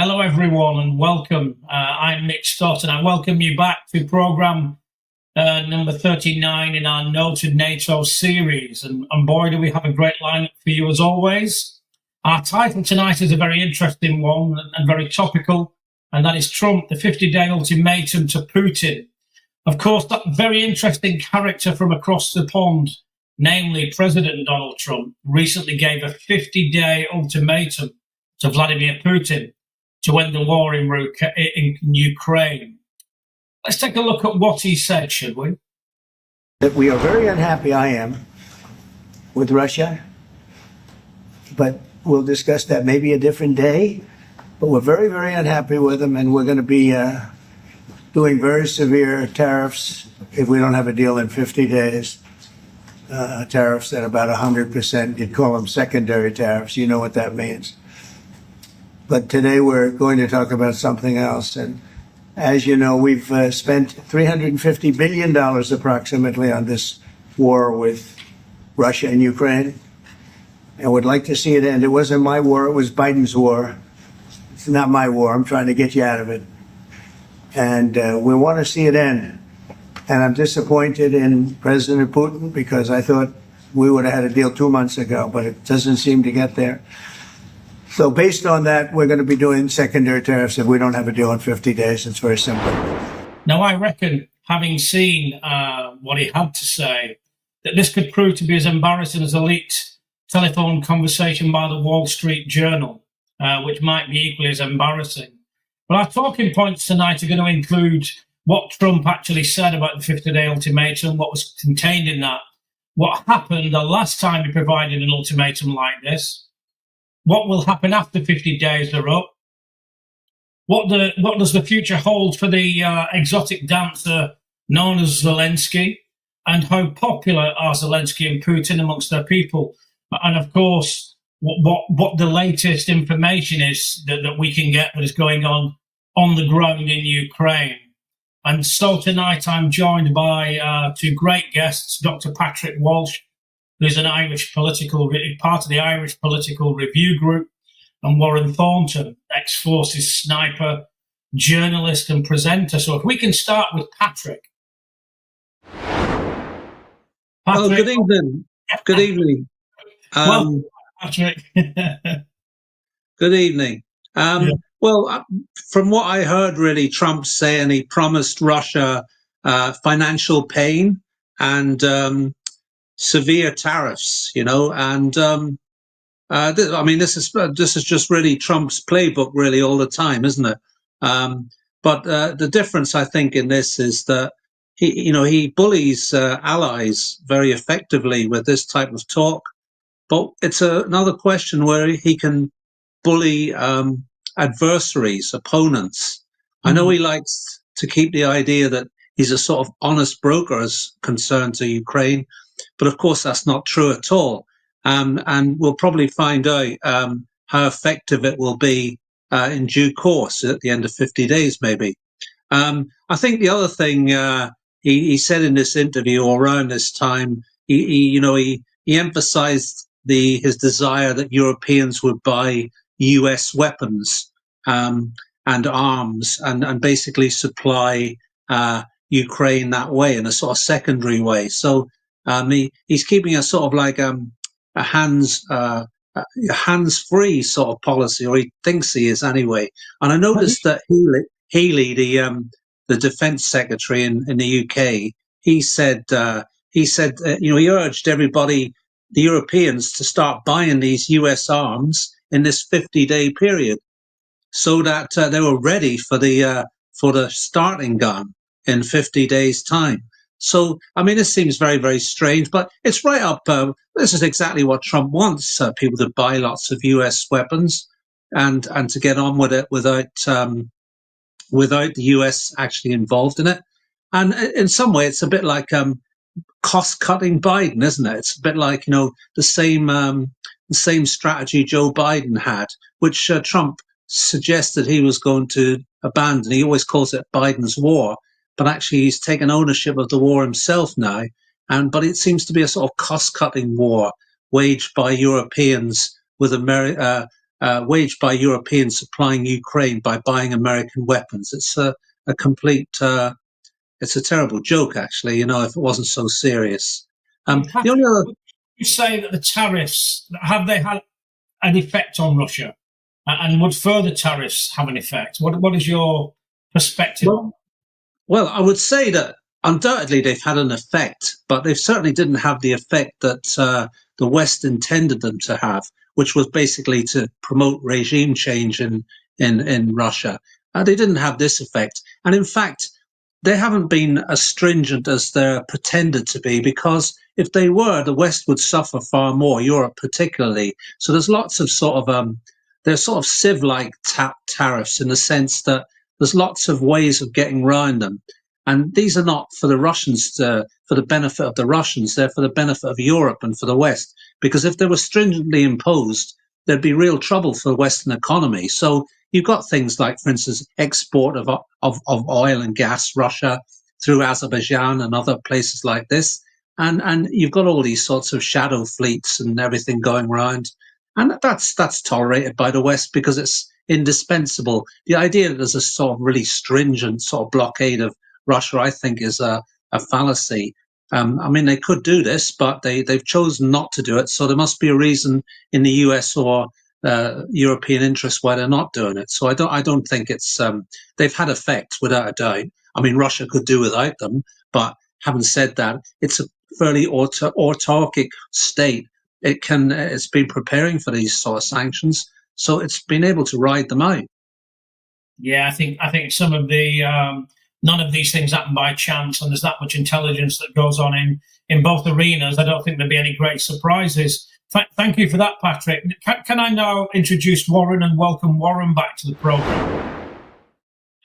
Hello, everyone, and welcome. I'm Mick Stott, and I welcome you back to programme number 39 in our No2Nato series. And boy, do we have a great lineup for you as always. Our title tonight is a very interesting one and very topical, and that is Trump, the 50-day ultimatum to Putin. Of course, that very interesting character from across the pond, namely President Donald Trump, recently gave a 50-day ultimatum to Vladimir Putin to end the war in Ukraine. Let's take a look at what he said, should we? That we are very unhappy, I am, with Russia, but we'll discuss that maybe a different day. But we're very, very unhappy with them, and we're going to be doing very severe tariffs if we don't have a deal in 50 days. Tariffs at about 100%. You'd call them secondary tariffs. You know what that means. But today we're going to talk about something else. And as you know, we've spent $350 billion approximately on this war with Russia and Ukraine. And would like to see it end. It wasn't my war, it was Biden's war. It's not my war. I'm trying to get you out of it. And we want to see it end. And I'm disappointed in President Putin because I thought we would have had a deal 2 months ago, but it doesn't seem to get there. So based on that, we're going to be doing secondary tariffs if we don't have a deal in 50 days. It's very simple. Now, I reckon, having seen what he had to say, that this could prove to be as embarrassing as a leaked telephone conversation by the Wall Street Journal, which might be equally as embarrassing. But our talking points tonight are going to include what Trump actually said about the 50-day ultimatum, what was contained in that, what happened the last time he provided an ultimatum like this, what will happen after 50 days are up, what does the future hold for the exotic dancer known as Zelensky, and how popular are Zelensky and Putin amongst their people, and of course what the latest information is that we can get that is going on the ground in Ukraine. And so tonight I'm joined by two great guests, Dr. Patrick Walsh, who's an part of the Irish Political Review Group, and Warren Thornton, ex-forces sniper, journalist and presenter. So if we can start with Patrick. Oh, good evening. Good evening. Well, Patrick. Good evening. Well, from what I heard, really, Trump saying he promised Russia financial pain and severe tariffs, and I mean, this is just really Trump's playbook, really, all the time, isn't it? But the difference, I think, in this is that he bullies allies very effectively with this type of talk. But it's another question where he can bully adversaries, opponents. I know he likes to keep the idea that he's a sort of honest broker as concerned to Ukraine, but of course that's not true at all. And we'll probably find out how effective it will be in due course at the end of 50 days, maybe. I think the other thing he said in this interview around this time, he emphasized his desire that Europeans would buy US weapons and arms and basically supply Ukraine that way in a sort of secondary way. So he's keeping a sort of like a hands-free sort of policy, or he thinks he is anyway. And I noticed that Healy, the defense secretary in the UK, he said he urged everybody, the Europeans, to start buying these US arms in this 50-day period, so that they were ready for the starting gun in 50 days' time. So, I mean, this seems very, very strange, but it's right up. This is exactly what Trump wants: people to buy lots of US weapons and to get on with it without the US actually involved in it. And in some way, it's a bit like cost-cutting Biden, isn't it? It's a bit like the same strategy Joe Biden had, which Trump suggested he was going to abandon. He always calls it Biden's war, but actually he's taken ownership of the war himself now. But it seems to be a sort of cost-cutting war waged by Europeans with waged by Europeans supplying Ukraine by buying American weapons. It's a complete, it's a terrible joke, actually, you know, if it wasn't so serious. The only other... Would you say that the tariffs, have they had an effect on Russia? And would further tariffs have an effect? What is your perspective? Well, I would say that undoubtedly they've had an effect, but they certainly didn't have the effect that the West intended them to have, which was basically to promote regime change in Russia. They didn't have this effect. And in fact, they haven't been as stringent as they're pretended to be, because if they were, the West would suffer far more, Europe particularly. So there's lots of they're sort of civ-like tariffs in the sense that there's lots of ways of getting around them. And these are not for the Russians, for the benefit of the Russians, they're for the benefit of Europe and for the West. Because if they were stringently imposed, there'd be real trouble for the Western economy. So you've got things like, for instance, export of oil and gas, Russia through Azerbaijan and other places like this. And you've got all these sorts of shadow fleets and everything going around. And that's tolerated by the West because it's indispensable. The idea that there's a sort of really stringent sort of blockade of Russia, I think, is a fallacy. I mean, they could do this, but they've chosen not to do it. So there must be a reason in the US or European interests why they're not doing it. So I don't think it's they've had effect without a doubt. I mean, Russia could do without them, but having said that, it's a fairly autarkic state. It's been preparing for these sort of sanctions, so it's been able to ride them out. Yeah, I think some of the none of these things happen by chance, and there's that much intelligence that goes on in both arenas. I don't think there'll be any great surprises. Thank you for that, Patrick. Can I now introduce Warren and welcome Warren back to the program?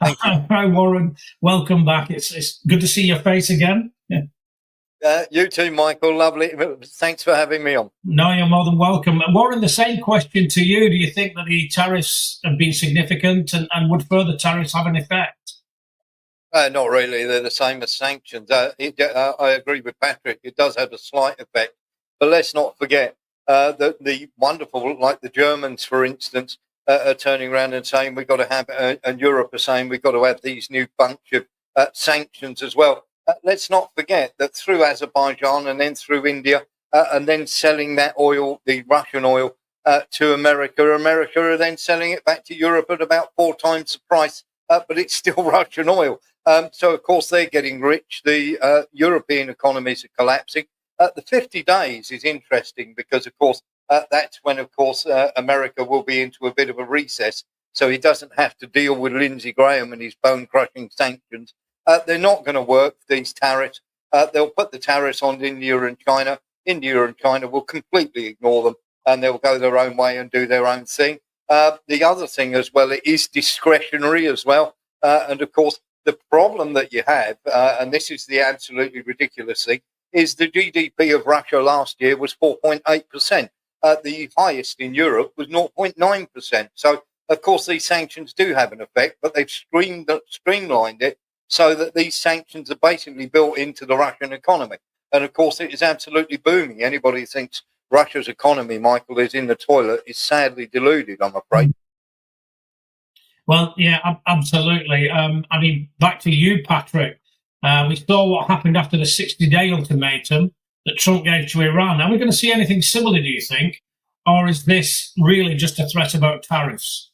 Thank you. Hi, Warren. Welcome back. It's good to see your face again. Yeah. You too, Michael. Lovely. Thanks for having me on. No, you're more than welcome. Warren, the same question to you. Do you think that the tariffs have been significant, and would further tariffs have an effect? Not really. They're the same as sanctions. I agree with Patrick. It does have a slight effect. But let's not forget that the wonderful, like the Germans, for instance, are turning around and saying we've got to have, and Europe are saying we've got to have these new bunch of sanctions as well. Let's not forget that through Azerbaijan and then through India and then selling that oil, the Russian oil, to America. America are then selling it back to Europe at about 4 times the price, but it's still Russian oil. So, of course, they're getting rich. The European economies are collapsing. The 50 days is interesting because, of course, that's when, of course, America will be into a bit of a recess. So he doesn't have to deal with Lindsey Graham and his bone-crushing sanctions. They're not going to work, these tariffs. They'll put the tariffs on India and China. India and China will completely ignore them, and they'll go their own way and do their own thing. The other thing as well, it is discretionary as well. And, of course, the problem that you have, and this is the absolutely ridiculous thing, is the GDP of Russia last year was 4.8%. The highest in Europe was 0.9%. So, of course, these sanctions do have an effect, but they've streamlined it so that these sanctions are basically built into the Russian economy. And, of course, it is absolutely booming. Anybody who thinks Russia's economy, Michael, is in the toilet is sadly deluded, I'm afraid. Well, yeah, absolutely. I mean, back to you, Patrick. We saw what happened after the 60-day ultimatum that Trump gave to Iran. Are we going to see anything similar, do you think? Or is this really just a threat about tariffs?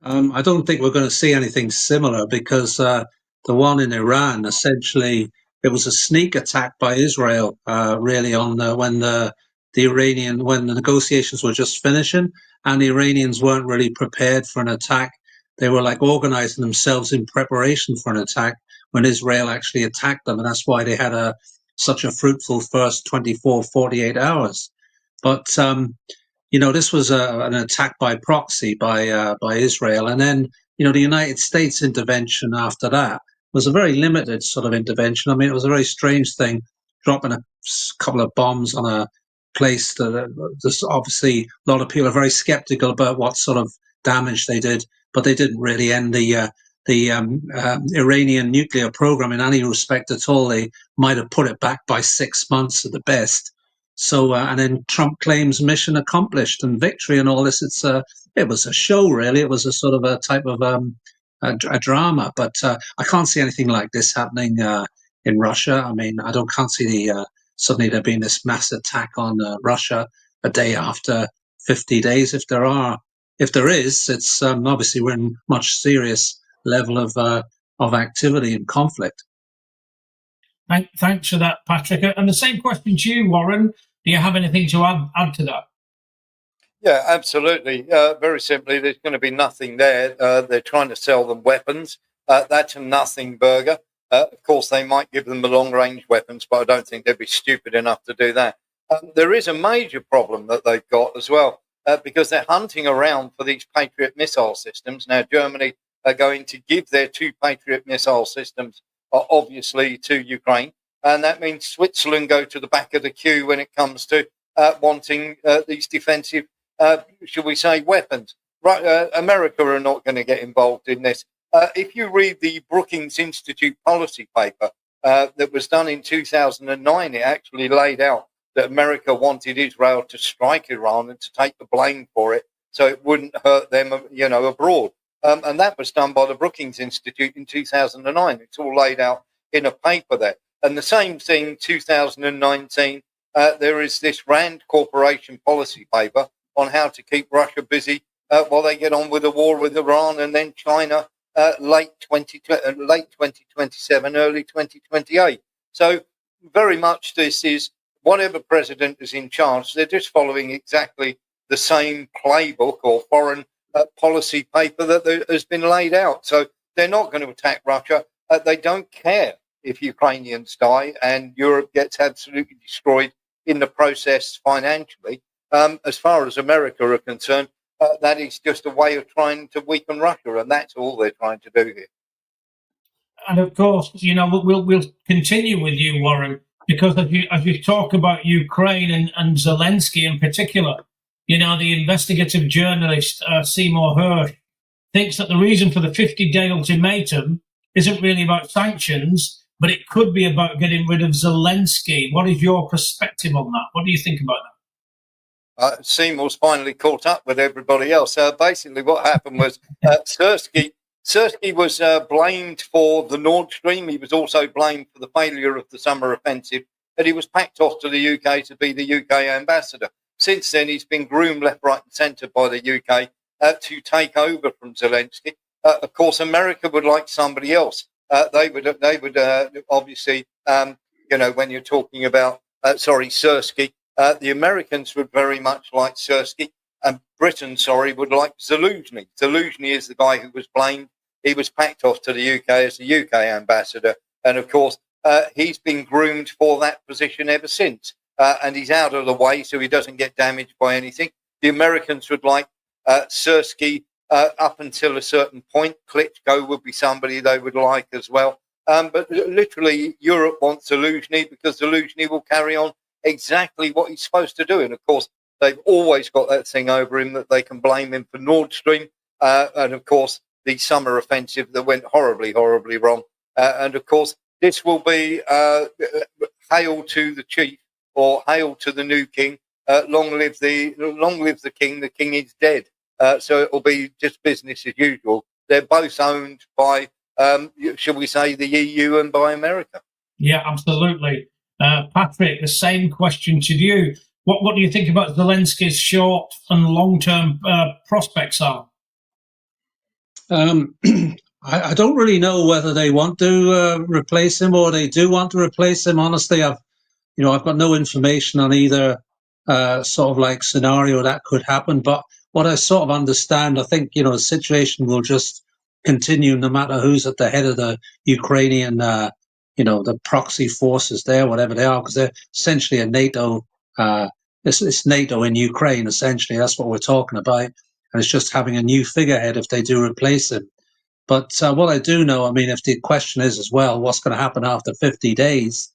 I don't think we're going to see anything similar because the one in Iran, essentially, it was a sneak attack by Israel, really, on when the negotiations were just finishing, and the Iranians weren't really prepared for an attack. They were like organizing themselves in preparation for an attack when Israel actually attacked them, and that's why they had such a fruitful first 24, 48 hours. But this was an attack by proxy by Israel. And then, the United States intervention after that was a very limited sort of intervention. I mean, it was a very strange thing, dropping a couple of bombs on a place that there's obviously a lot of people are very skeptical about what sort of damage they did, but they didn't really end the Iranian nuclear program in any respect at all. They might have put it back by 6 months at the best. So, and then Trump claims mission accomplished and victory and all this. It was a show, really. It was a sort of a type of a drama. But I can't see anything like this happening in Russia. I mean, can't see suddenly there being this mass attack on Russia a day after 50 days. If there is, it's obviously we're in much serious level of activity and conflict. Thanks for that, Patrick. And the same question to you, Warren. Do you have anything to add to that? Yeah, absolutely. Very simply, there's going to be nothing there. They're trying to sell them weapons. That's a nothing burger. Of course, they might give them the long-range weapons, but I don't think they'd be stupid enough to do that. There is a major problem that they've got as well, because they're hunting around for these Patriot missile systems. Now, Germany are going to give their 2 Patriot missile systems, obviously, to Ukraine. And that means Switzerland go to the back of the queue when it comes to wanting these defensive, shall we say, weapons. Right, America are not going to get involved in this. If you read the Brookings Institute policy paper that was done in 2009, it actually laid out that America wanted Israel to strike Iran and to take the blame for it so it wouldn't hurt them, abroad. And that was done by the Brookings Institute in 2009. It's all laid out in a paper there. And the same thing, 2019, there is this Rand Corporation policy paper on how to keep Russia busy while they get on with the war with Iran, and then China late 2027, early 2028. So very much this is whatever president is in charge, they're just following exactly the same playbook or foreign policy paper that has been laid out. So they're not going to attack Russia. They don't care if Ukrainians die and Europe gets absolutely destroyed in the process financially. As far as America are concerned, that is just a way of trying to weaken Russia, and that's all they're trying to do here. And of course, we'll continue with you, Warren, because as you talk about Ukraine and Zelensky in particular, the investigative journalist Seymour Hersh thinks that the reason for the 50-day ultimatum isn't really about sanctions, but it could be about getting rid of Zelensky. What is your perspective on that? What do you think about that? Seymour's finally caught up with everybody else. Basically, what happened was Syrskyi was blamed for the Nord Stream. He was also blamed for the failure of the summer offensive, and he was packed off to the UK to be the UK ambassador. Since then, he's been groomed left, right and centre by the UK to take over from Zelensky. Of course, America would like somebody else. They would obviously, when you're talking about, Syrskyi, the Americans would very much like Syrskyi, and Britain, would like Zelensky. Zelensky is the guy who was blamed. He was packed off to the UK as the UK ambassador. And of course, he's been groomed for that position ever since. And he's out of the way so he doesn't get damaged by anything. The Americans would like Syrskyi up until a certain point. Klitschko would be somebody they would like as well. But literally, Europe wants Zelensky because Zelensky will carry on exactly what he's supposed to do. And of course, they've always got that thing over him that they can blame him for Nord Stream. And of course, the summer offensive that went horribly, horribly wrong. And of course, this will be hail to the chief or hail to the new king. Long live the king. The king is dead. So it will be just business as usual. They're both owned by, shall we say, the EU and by America. Yeah, absolutely. Patrick, the same question to you. What do you think about Zelensky's short and long-term prospects are? I don't really know whether they want to replace him or they do want to replace him. Honestly, I've got no information on either sort of like scenario that could happen. But what I sort of understand, I think, the situation will just continue no matter who's at the head of the Ukrainian, the proxy forces there, whatever they are, because they're essentially a NATO, it's NATO in Ukraine, essentially. That's what we're talking about. And it's just having a new figurehead if they do replace him. But what I do know, if the question is as well, what's going to happen after 50 days?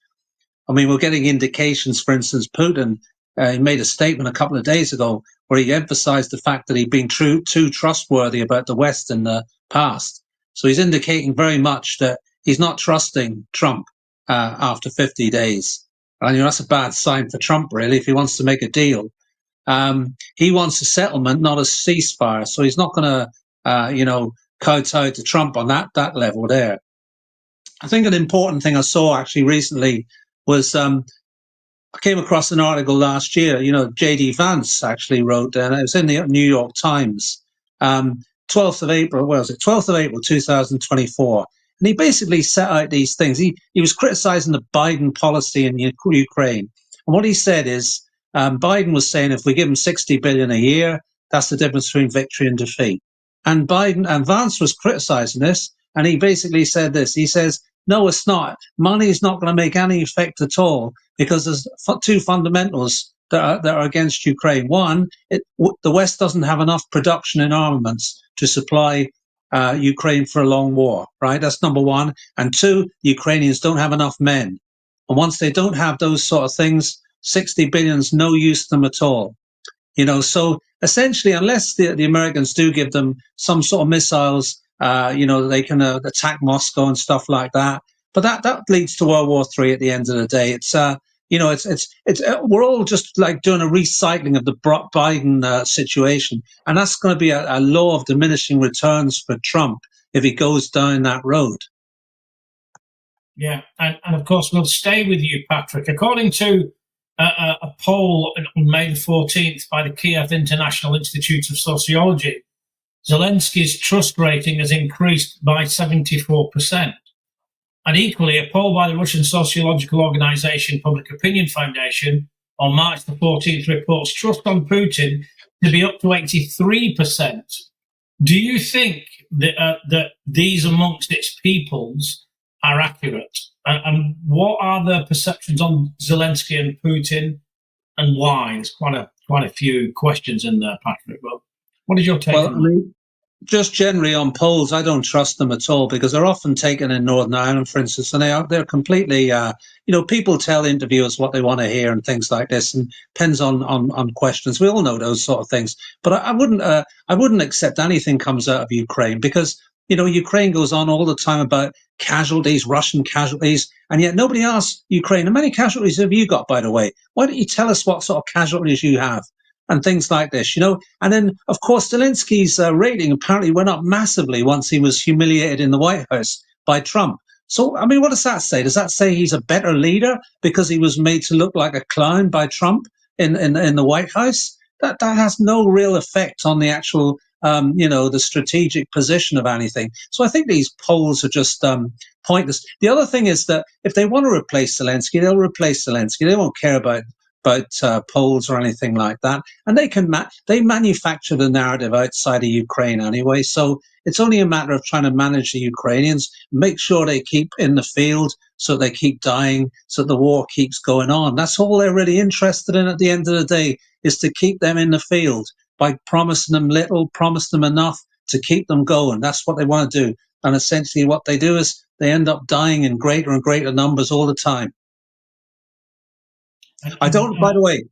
We're getting indications, for instance, Putin, he made a statement a couple of days ago where he emphasized the fact that he'd been too trustworthy about the West in the past. So he's indicating very much that he's not trusting Trump after 50 days. And that's a bad sign for Trump, really, if he wants to make a deal. He wants a settlement, not a ceasefire. So he's not going to, kowtow to Trump on that level there. I think an important thing I saw actually recently was I came across an article last year. J.D. Vance actually wrote, and it was in the New York Times, 12th of April, what was it? 12th of April, 2024. And he basically set out these things. He was criticizing the Biden policy in Ukraine. And what he said is, Biden was saying if we give him 60 billion a year, that's the difference between victory and defeat. And Vance was criticizing this, and he basically said this. He says, no, it's not. Money is not going to make any effect at all because there's two fundamentals that are against Ukraine. One, the West doesn't have enough production in armaments to supply Ukraine for a long war, right? That's number one. And two, the Ukrainians don't have enough men. And once they don't have those sort of things, 60 billion is no use to them at all. So essentially, unless the Americans do give them some sort of missiles, they can attack Moscow and stuff like that. But that leads to World War III at the end of the day. It's we're all just like doing a recycling of the Biden situation, and that's going to be a law of diminishing returns for Trump if he goes down that road. Yeah, and of course we'll stay with you, Patrick. According to a poll on May the 14th by the Kiev International Institute of Sociology, Zelensky's trust rating has increased by 74%. And equally, a poll by the Russian sociological organization Public Opinion Foundation on March the 14th reports trust on Putin to be up to 83%. Do you think that these amongst its peoples are accurate? And what are the perceptions on Zelensky and Putin, and why? There's quite a few questions in there, Patrick. But what is your take on that? Just generally on polls, I don't trust them at all because they're often taken in Northern Ireland, for instance, and they're completely, people tell interviewers what they want to hear and things like this, and depends on questions. We all know those sort of things, but I wouldn't accept anything comes out of Ukraine because Ukraine goes on all the time about casualties, Russian casualties, and yet nobody asks Ukraine, how many casualties have you got, by the way? Why don't you tell us what sort of casualties you have? And things like this, And then, of course, Zelensky's rating apparently went up massively once he was humiliated in the White House by Trump. So, I mean, what does that say? Does that say he's a better leader because he was made to look like a clown by Trump in the White House? That has no real effect on the actual, the strategic position of anything. So I think these polls are just pointless. The other thing is that if they want to replace Zelensky, they'll replace Zelensky. They won't care about polls or anything like that, and they manufacture the narrative outside of Ukraine anyway. So it's only a matter of trying to manage the Ukrainians, make sure they keep in the field, so they keep dying, so the war keeps going on. That's all they're really interested in at the end of the day, is to keep them in the field by promising them little, promise them enough to keep them going. That's what they want to do, and essentially what they do is they end up dying in greater and greater numbers all the time. I don't, by the way,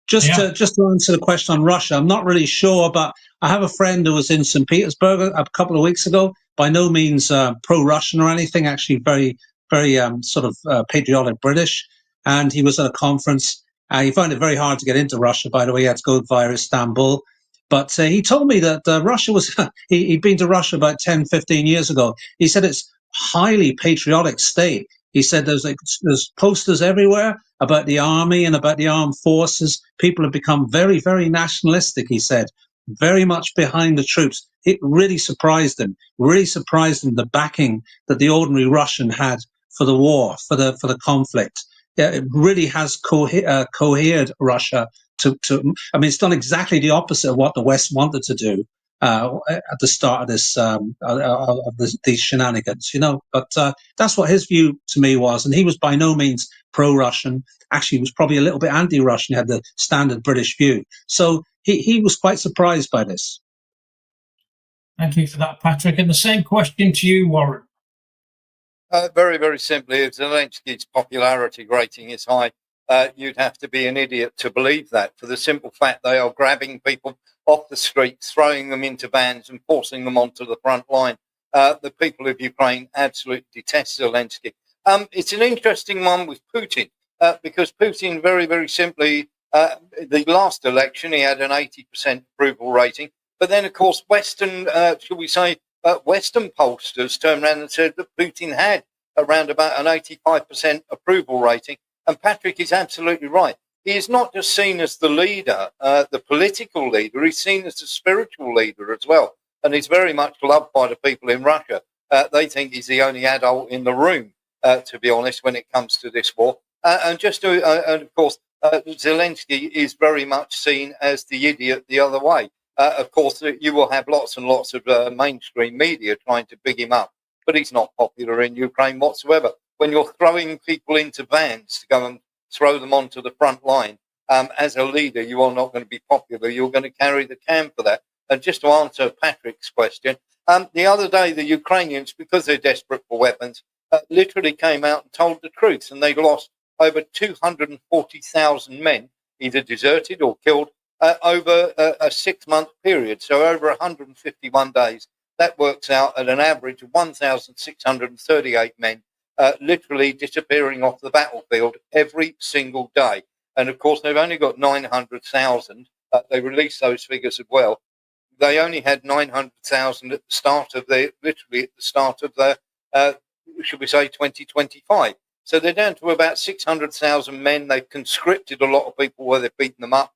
just to answer the question on Russia, I'm not really sure, but I have a friend who was in St. Petersburg a couple of weeks ago, by no means pro-Russian or anything, actually very, very sort of patriotic British. And he was at a conference. He found it very hard to get into Russia, by the way. He had to go via Istanbul. But he told me that Russia was, he'd been to Russia about 10, 15 years ago. He said it's highly patriotic state. He said there's posters everywhere about the army and about the armed forces. People have become very, very nationalistic, he said, very much behind the troops. It really surprised him, the backing that the ordinary Russian had for the war, for the conflict. Yeah, it really has cohered Russia I mean, it's done exactly the opposite of what the West wanted to do at the start of this these shenanigans, But that's what his view to me was, and he was by no means pro-Russian. Actually, he was probably a little bit anti-Russian. He had the standard British view, so he was quite surprised by this. Thank you for that, Patrick. And the same question to you, Warren. Very, very simply, if Zelensky's popularity rating is high, you'd have to be an idiot to believe that, for the simple fact they are grabbing people off the streets, throwing them into vans and forcing them onto the front line. The people of Ukraine absolutely detest Zelensky. It's an interesting one with Putin. because Putin very, very simply, the last election, he had an 80% approval rating. But then, of course, Western pollsters turned around and said that Putin had around about an 85% approval rating. And Patrick is absolutely right. He is not just seen as the leader, the political leader, he's seen as the spiritual leader as well. And he's very much loved by the people in Russia. They think he's the only adult in the room, to be honest, when it comes to this war. And of course, Zelensky is very much seen as the idiot the other way. Of course, you will have lots and lots of mainstream media trying to big him up, but he's not popular in Ukraine whatsoever. When you're throwing people into vans to go and throw them onto the front line, as a leader, you are not going to be popular. You're going to carry the can for that. And just to answer Patrick's question, the other day, the Ukrainians, because they're desperate for weapons, literally came out and told the truth, and they lost over 240,000 men, either deserted or killed, over a 6-month period. So over 151 days, that works out at an average of 1,638 men literally disappearing off the battlefield every single day. And of course, they've only got 900,000. They released those figures as well. They only had 900,000 at the start of should we say, 2025. So they're down to about 600,000 men. They've conscripted a lot of people where they've beaten them up,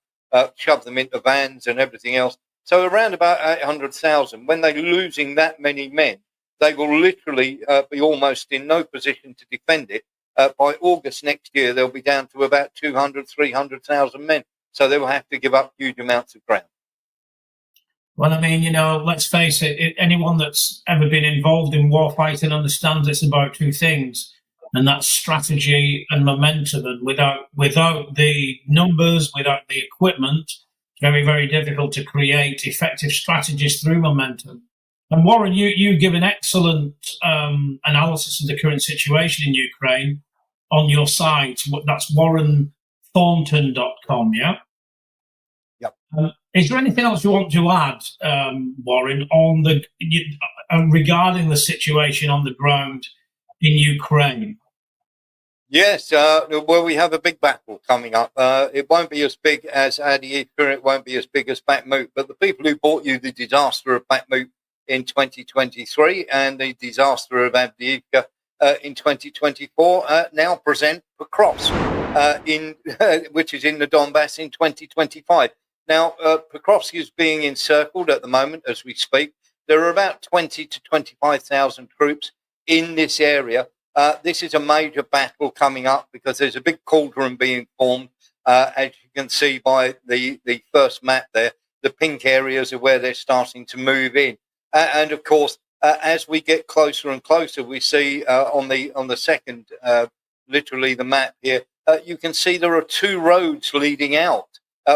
shoved them into vans and everything else. So around about 800,000. When they're losing that many men, they will literally be almost in no position to defend it. By August next year, they'll be down to about 200, 300,000 men. So they will have to give up huge amounts of ground. Well, I mean, let's face it, anyone that's ever been involved in warfighting understands it's about two things, and that's strategy and momentum. And without the numbers, without the equipment, it's very, very difficult to create effective strategies through momentum. And Warren, you give an excellent analysis of the current situation in Ukraine on your site. That's warrenthornton.com, yeah? Yep. Is there anything else you want to add, Warren, on regarding the situation on the ground in Ukraine? Yes, well, we have a big battle coming up. It won't be as big as Avdiivka, it won't be as big as Bakhmut, but the people who brought you the disaster of Bakhmut in 2023 and the disaster of Avdiivka in 2024 now present Pokrovsk, which is in the Donbass in 2025. Now, Pokrovsk is being encircled at the moment as we speak. There are about 20 to 25,000 troops in this area. This is a major battle coming up because there's a big cauldron being formed, as you can see by the first map there. The pink areas are where they're starting to move in. And of course, as we get closer and closer, we see on the second, literally the map here, you can see there are two roads leading out.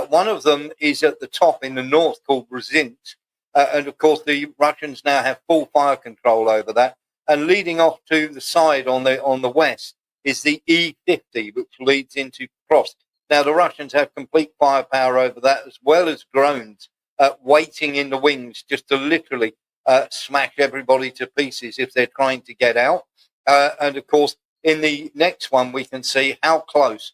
One of them is at the top in the north called Brzezinsk. And of course, the Russians now have full fire control over that. And leading off to the side on the west is the E50, which leads into Pokrovsk. Now, the Russians have complete firepower over that, as well as drones waiting in the wings just to literally smash everybody to pieces if they're trying to get out. And of course, in the next one, we can see how close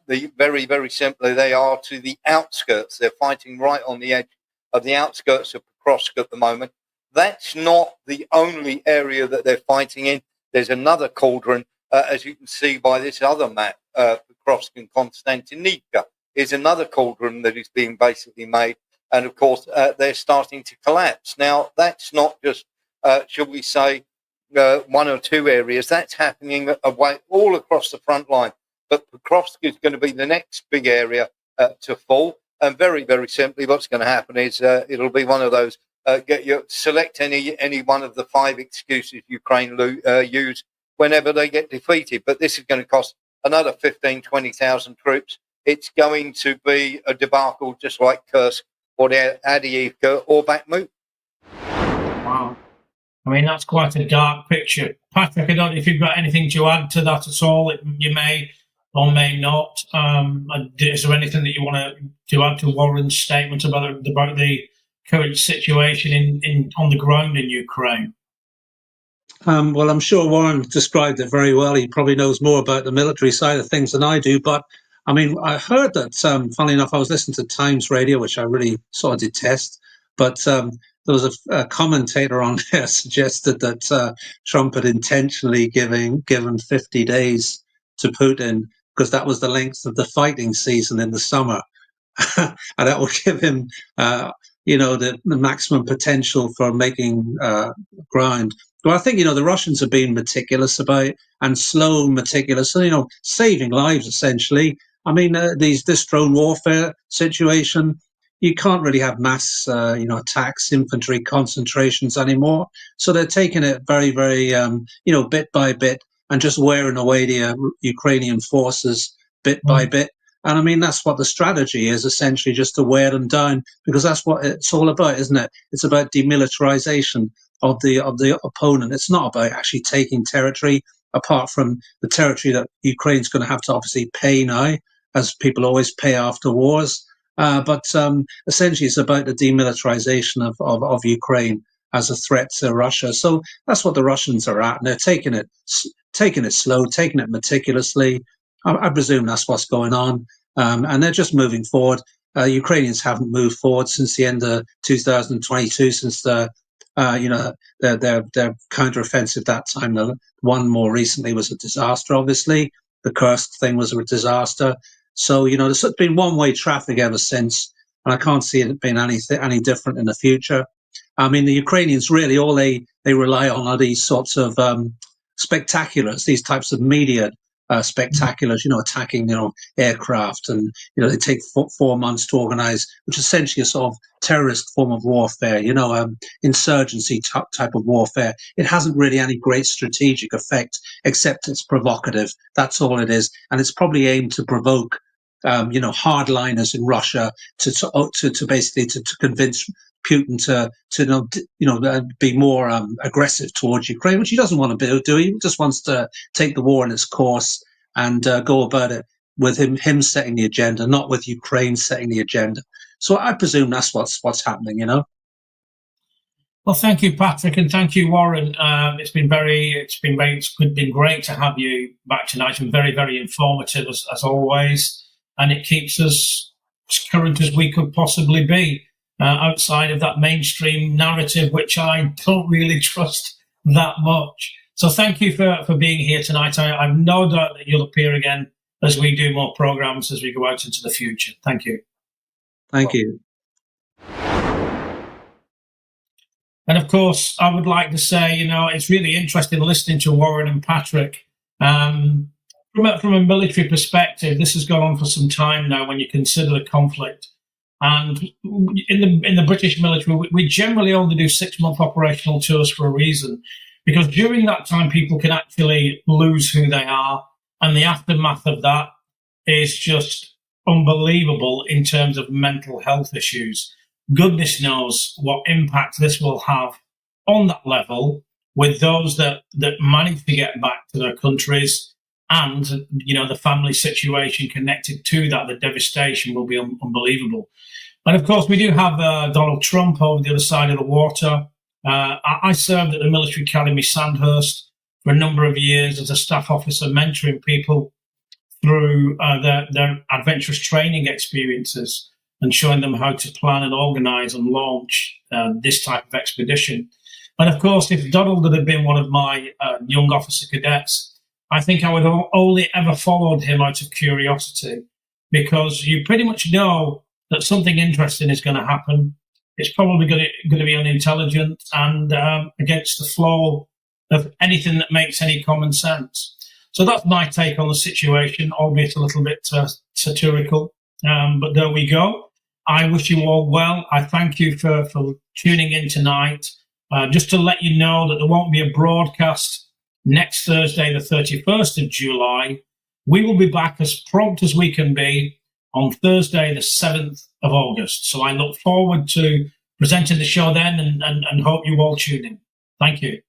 very, very simply they are to the outskirts. They're fighting right on the edge of the outskirts of Pokrovsk at the moment. That's not the only area that they're fighting in. There's another cauldron, as you can see by this other map. Pokrovsk and Konstantinivka is another cauldron that is being basically made. And of course, they're starting to collapse. Now, that's not just, shall we say, one or two areas. That's happening away all across the front line. But Pokrovsk is going to be the next big area to fall. And very, very simply, what's going to happen is it'll be one of those, select any one of the 5 excuses Ukraine use whenever they get defeated. But this is going to cost another 15,000, 20,000 troops. It's going to be a debacle just like Kursk or Avdiivka or Bakhmut. Wow. I mean, that's quite a dark picture. Patrick, I don't know if you've got anything to add to that at all. You may or may not. Is there anything that you want to add to Warren's statement about the current situation on the ground in Ukraine? Well, I'm sure Warren described it very well. He probably knows more about the military side of things than I do. But I mean, I heard that, funnily enough, I was listening to Times Radio, which I really sort of detest. But there was a commentator on there suggested that Trump had intentionally given 50 days to Putin because that was the length of the fighting season in the summer. And that will give him, the maximum potential for making ground. Well, I think, the Russians have been meticulous about and slow, meticulous, saving lives, essentially. I mean, this drone warfare situation, you can't really have mass, attacks, infantry concentrations anymore. So they're taking it very, very, bit by bit and just wearing away the Ukrainian forces bit by bit. And I mean, that's what the strategy is, essentially, just to wear them down, because that's what it's all about, isn't it? It's about demilitarization of the opponent. It's not about actually taking territory, apart from the territory that Ukraine's going to have to obviously pay now, as people always pay after wars. But essentially, it's about the demilitarization of Ukraine as a threat to Russia. So that's what the Russians are at, and they're taking it slow, taking it meticulously. I presume that's what's going on, and they're just moving forward. Ukrainians haven't moved forward since the end of 2022, since their counteroffensive that time. The one more recently was a disaster. Obviously, the Kursk thing was a disaster. So there's been one-way traffic ever since, and I can't see it being any different in the future. I mean, the Ukrainians really all they rely on are these sorts of spectaculars, these types of media spectaculars, attacking, aircraft, and they take 4 months to organize, which is essentially a sort of terrorist form of warfare, insurgency type of warfare. It hasn't really any great strategic effect, except it's provocative. That's all it is, and it's probably aimed to provoke, hardliners in Russia to basically to convince Putin to be more aggressive towards Ukraine, which he doesn't want to do. He just wants to take the war in its course and go about it with him setting the agenda, not with Ukraine setting the agenda. So I presume that's what's happening. Well, thank you, Patrick, and thank you, Warren. It's been great to have you back tonight, and very, very informative as always. And it keeps us as current as we could possibly be. Outside of that mainstream narrative, which I don't really trust that much. So thank you for being here tonight. I have no doubt that you'll appear again as we do more programs as we go out into the future. Thank you. Thank you. And of course, I would like to say, it's really interesting listening to Warren and Patrick. From a military perspective, this has gone on for some time now when you consider the conflict. And in the British military, we generally only do 6-month operational tours for a reason, because during that time, people can actually lose who they are. And the aftermath of that is just unbelievable in terms of mental health issues. Goodness knows what impact this will have on that level with those that manage to get back to their countries. And, the family situation connected to that, the devastation will be unbelievable. And of course, we do have Donald Trump over the other side of the water. I served at the Military Academy Sandhurst for a number of years as a staff officer, mentoring people through their adventurous training experiences and showing them how to plan and organize and launch this type of expedition. And of course, if Donald had been one of my young officer cadets, I think I would have only ever followed him out of curiosity, because you pretty much know that something interesting is going to happen. It's probably going to be unintelligent and against the flow of anything that makes any common sense. So that's my take on the situation, albeit a little bit satirical. But there we go. I wish you all well. I thank you for tuning in tonight. Just to let you know that there won't be a broadcast next Thursday, the 31st of July. We will be back as prompt as we can be on Thursday, the 7th of August. So I look forward to presenting the show then and hope you all tune in. Thank you.